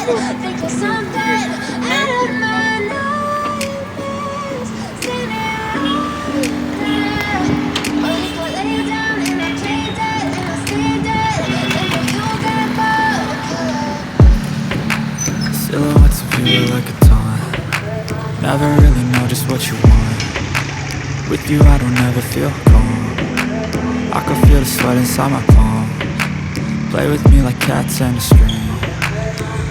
Think you're something out of my nightmares. Standing right there. But if I lay down and I play dead and I stay dead, then will you get bored? Silhouettes of you are like a taunt. Never really know just what you want. With you I don't ever feel calm. I can feel the sweat inside my palm. Play with me like cats and a string.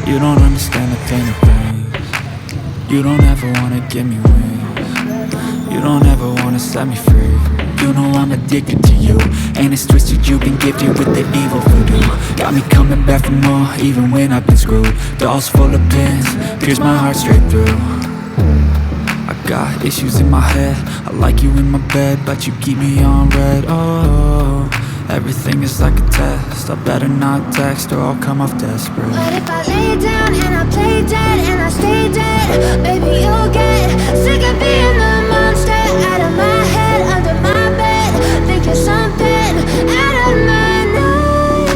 You don't understand the pain it brings. You don't ever wanna give me wings. You don't ever wanna set me free. You know I'm addicted to you, and it's twisted, you've been gifted with the evil voodoo. Got me coming back for more, even when I've been screwed. Dolls full of pins, pierce my heart straight through. I got issues in my head, I like you in my bed, but you keep me on red. Oh, everything is like a test, I better not text or I'll come off desperate. But if I lay down and I play dead and I stay dead, baby you'll get sick of being the monster out of my head, under my bed. Think you're something out of my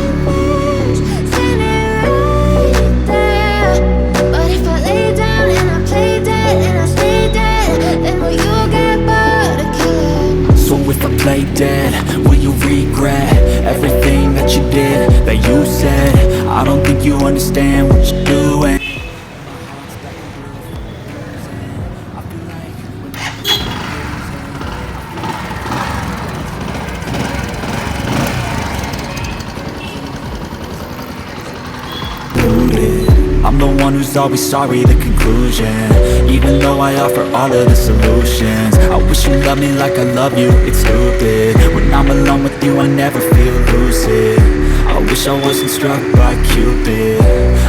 nightmares. Standing right there. But if I lay down and I play dead and I stay dead, then will you get bored of killing? So if I play dead, will you regret everything that you did, that you said? I don't think you understand what you're doing. I'm the one who's always sorry, the conclusion. Even though I offer all of the solutions, I wish you loved me like I love you, it's stupid. When I'm alone with you I never feel lucid. I wish I wasn't struck by Cupid.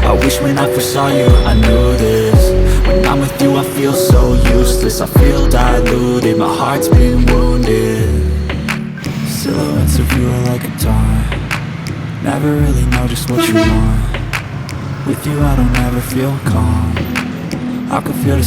I wish when I first saw you I knew this. When I'm with you I feel so useless, I feel diluted, my heart's been wounded. Silhouettes of you are like a taunt. Never really know just what you want. With you I don't ever feel calm. I can feel the